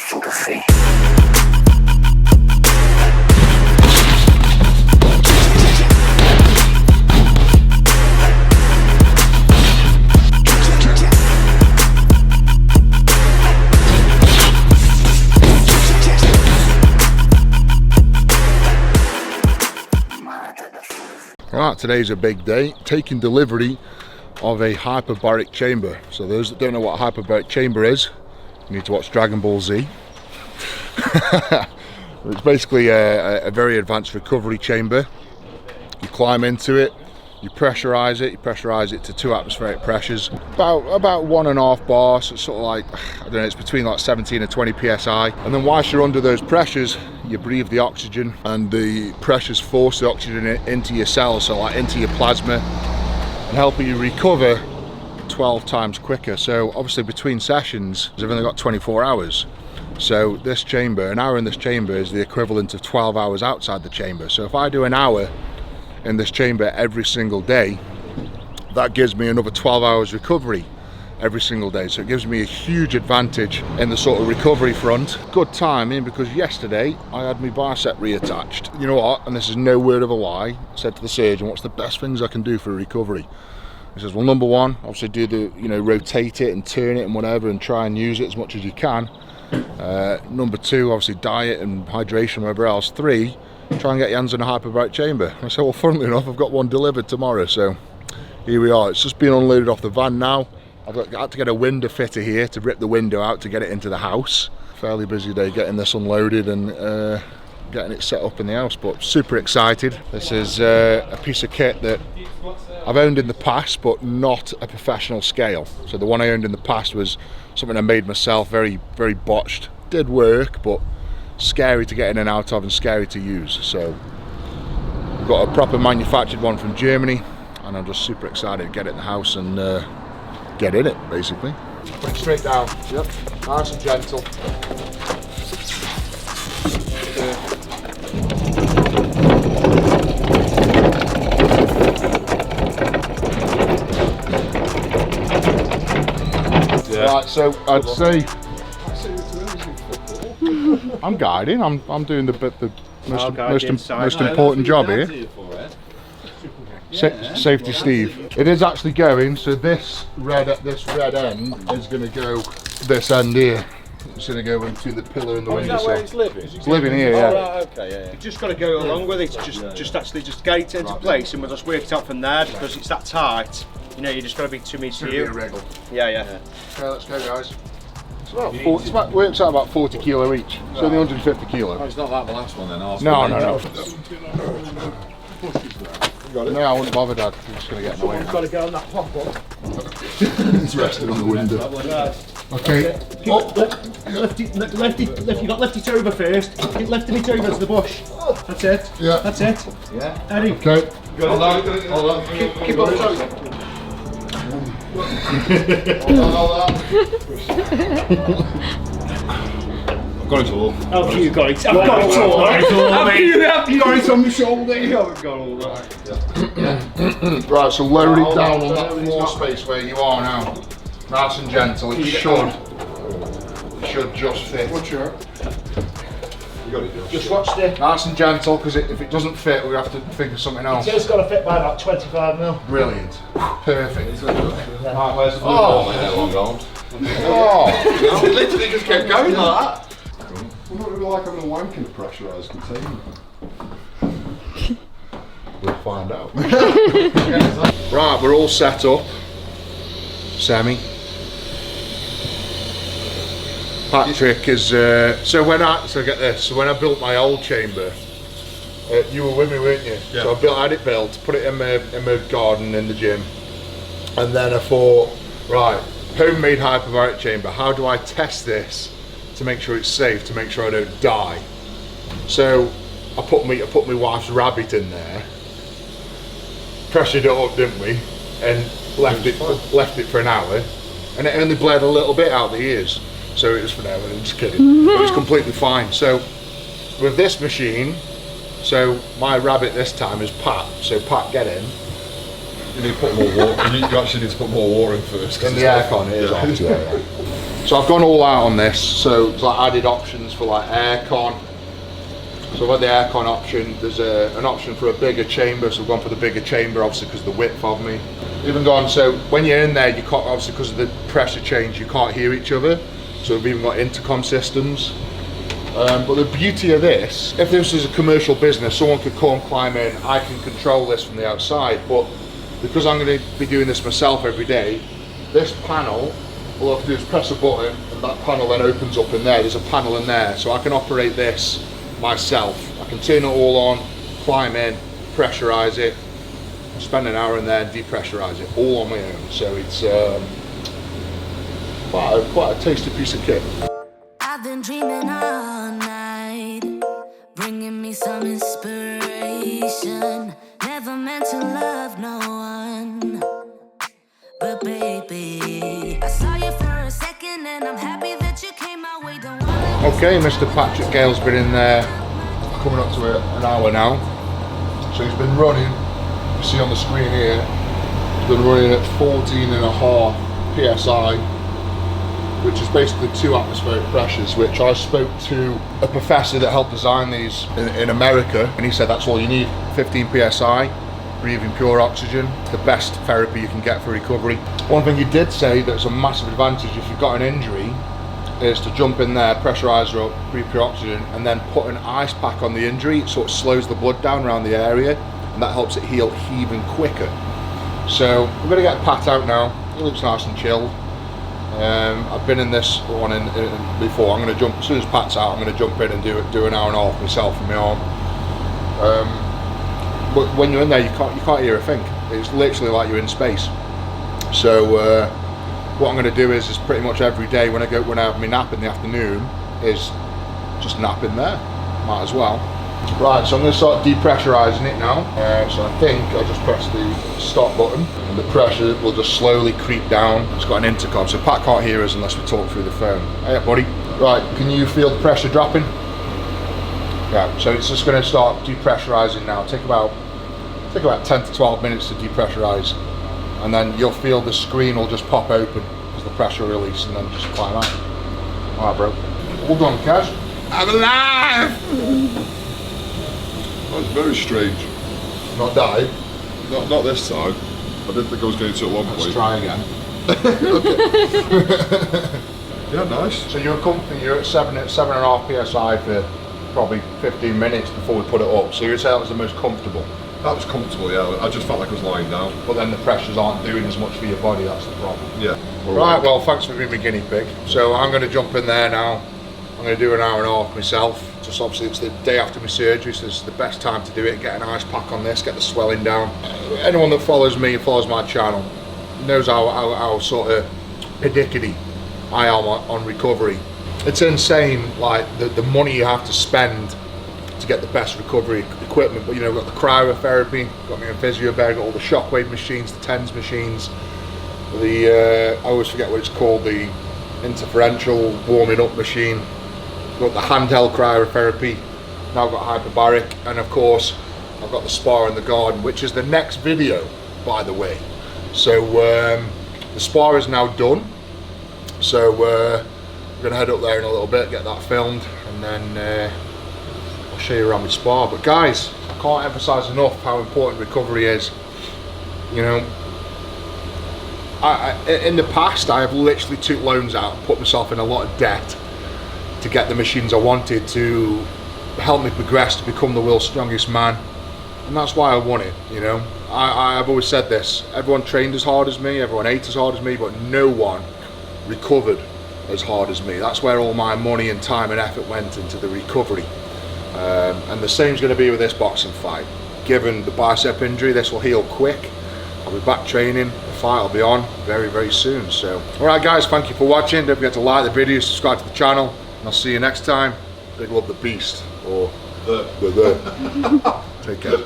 sympathy. Right, today's a big day, taking delivery of a hyperbaric chamber. So those that don't know what a hyperbaric chamber is, you need to watch Dragon Ball Z. It's basically a very advanced recovery chamber. You climb into it, you pressurise it to 2 atmospheric pressures, about 1.5 bar, so it's sort of like, I don't know, it's between like 17 and 20 psi. And then whilst you're under those pressures, you breathe the oxygen, and the pressures force the oxygen into your cells, so like into your plasma, and helping you recover 12 times quicker. So obviously between sessions, I've only got 24 hours. So this chamber, an hour in this chamber is the equivalent of 12 hours outside the chamber. So if I do an hour in this chamber every single day, that gives me another 12 hours recovery every single day. So it gives me a huge advantage in the sort of recovery front. Good timing, because yesterday I had my bicep reattached. You know what, and this is no word of a lie, I said to the surgeon, what's the best things I can do for recovery? He says, well, number one, obviously do the, rotate it and turn it and whatever, and try and use it as much as you can. Number two, obviously diet and hydration, whatever else. 3, try and get your hands in a hyperbaric chamber. I said, well, funnily enough, I've got one delivered tomorrow, so here we are. It's just been unloaded off the van now. I had to get a window fitter here to rip the window out to get it into the house. Fairly busy day getting this unloaded and getting it set up in the house, but super excited. This is a piece of kit that I've owned in the past, but not a professional scale. So the one I owned in the past was something I made myself, very, very botched. Did work, but scary to get in and out of and scary to use. So I've got a proper manufactured one from Germany, and I'm just super excited to get it in the house and get in it, basically. Put it straight down. Yep. Nice and gentle. Yeah. Right, so I'd say I'm guiding. I'm doing the most important job here. Safety Steve. It is actually going, so this red end is going to go this end here. It's going to go into the pillar in the window. Is that where it's living? It's living here, yeah. Oh, right, okay, yeah. You've just got to go along with it, just get it into place, and we'll just work it out from there, because it's that tight. You just got to be 2 meters to you. Yeah. Okay, let's go, guys. It's about works out about 40 kilo each. Right. So the 150 kilo. Oh, it's not like the last one then. No. No, I wouldn't bother, Dad. I'm just going to get in the way. You've got to go on that pop-up. It's resting on the window. Okay. You got left it over first. Get left it over to the bush. That's it. Yeah. That's it. Yeah. Eddie. Okay. Hold on. Keep on toes. Hold on. I've got it all. Oh, you got it. I've got it all. You got it on my shoulder. You haven't got all that. Right, so load it down on that floor space where you are now. Nice and gentle. It should just fit. What's your? You got it. Just watch the. Nice and gentle, because if it doesn't fit, we have to think of something else. It's got to fit by about 25 mil. Brilliant. Perfect. Right, where's the blue ball? That one gone. Oh, It literally just kept going like that. Well, not really like having a wank in a pressurised container. we'll find out. Right, we're all set up. Semi. Patrick is so get this. So when I built my old chamber, you were with me, weren't you? Yeah. So I had it built, put it in my garden in the gym, and then I thought, right, homemade hyperbaric chamber. How do I test this to make sure it's safe, to make sure I don't die? So I put my wife's rabbit in there, pressured it up, didn't we, and left it for an hour, and it only bled a little bit out the ears. So it was for now, I'm just kidding. It was completely fine. So with this machine, so my rabbit this time is Pat. So Pat, get in. You need to put more water. You actually need to put more water in first. And the aircon is off. So I've gone all out on this, so it's like added options for like aircon. So I've got the aircon option, there's an option for a bigger chamber, so I've gone for the bigger chamber obviously because of the width of me. Even gone, so when you're in there you can't, obviously because of the pressure change, you can't hear each other. So we've even got intercom systems. But the beauty of this, if this is a commercial business, someone could come, climb in, I can control this from the outside, but because I'm going to be doing this myself every day, this panel, all I have to do is press a button and that panel then opens up in there. There's a panel in there, so I can operate this myself. I can turn it all on, climb in, pressurize it, spend an hour in there and depressurize it all on my own. So it's quite a tasty piece of kit. I've been dreaming all night, bringing me some inspiration. Never meant to love no one, but baby, I saw you for a second and I'm happy that you came my way. Don't wanna... Okay, Mr. Patrick Gale's been in there coming up to an hour now. So he's been running, you see on the screen here, he's been running at 14.5 PSI, which is basically 2 atmospheric pressures, which I spoke to a professor that helped design these in America, and he said that's all you need, 15 PSI, breathing pure oxygen, the best therapy you can get for recovery. One thing he did say that's a massive advantage if you've got an injury is to jump in there, pressurize her up, breathe pure oxygen, and then put an ice pack on the injury, so it slows the blood down around the area, and that helps it heal even quicker. So we're going to get Pat out now. He looks nice and chilled. I've been in this one before. I'm going to jump, as soon as Pat's out, I'm going to jump in and do an hour and a half myself from my arm. But when you're in there, you can't hear a thing. It's literally like you're in space. So what I'm going to do is pretty much every day when I have my nap in the afternoon is just nap in there. Might as well. Right, so I'm going to start depressurizing it now. So I think I'll just press the stop button and the pressure will just slowly creep down. It's got an intercom, so Pat can't hear us unless we talk through the phone. Hey buddy. Right, can you feel the pressure dropping? Yeah, so it's just going to start depressurizing now. Take about 10 to 12 minutes to depressurize, and then you'll feel the screen will just pop open as the pressure release, and then just climb out. Alright bro. Well done, Kaz. I'm alive! That's very strange. Not died. Not this time. I didn't think I was going to at one point. Let's try again. Yeah, nice. So you're at 7.5 PSI for probably 15 minutes before we put it up. So you'd say that was the most comfortable. That was comfortable, yeah. I just felt like I was lying down. But then the pressures aren't doing as much for your body, that's the problem. Yeah. Right, well, thanks for being my guinea pig. So I'm going to jump in there now. I'm going to do an hour and a half myself. Just obviously it's the day after my surgery, so this is the best time to do it. Get an ice pack on this, get the swelling down. Anyone that follows me and follows my channel knows how sort of pernickety I am on recovery. It's insane, like the money you have to spend to get the best recovery equipment. But you know, we've got the cryotherapy, got me a physio bed, got all the shockwave machines, the TENS machines, I always forget what it's called, the interferential warming up machine. Got the handheld cryotherapy, now I've got hyperbaric, and of course I've got the spa in the garden, which is the next video, by the way. So the spa is now done, so we're going to head up there in a little bit, get that filmed, and then I'll show you around my spa. But guys, I can't emphasize enough how important recovery is. You know, in the past I have literally took loans out and put myself in a lot of debt to get the machines I wanted to help me progress to become the world's strongest man, and that's why I won it. You know, I've always said this, everyone trained as hard as me, everyone ate as hard as me, but no one recovered as hard as me. That's where all my money and time and effort went, into the recovery. And the same's going to be with this boxing fight. Given the bicep injury, this will heal quick. I'll be back training, the fight will be on very, very soon. So, alright guys, thank you for watching. Don't forget to like the video, subscribe to the channel, and I'll see you next time. Big love the beast, or the. Take care.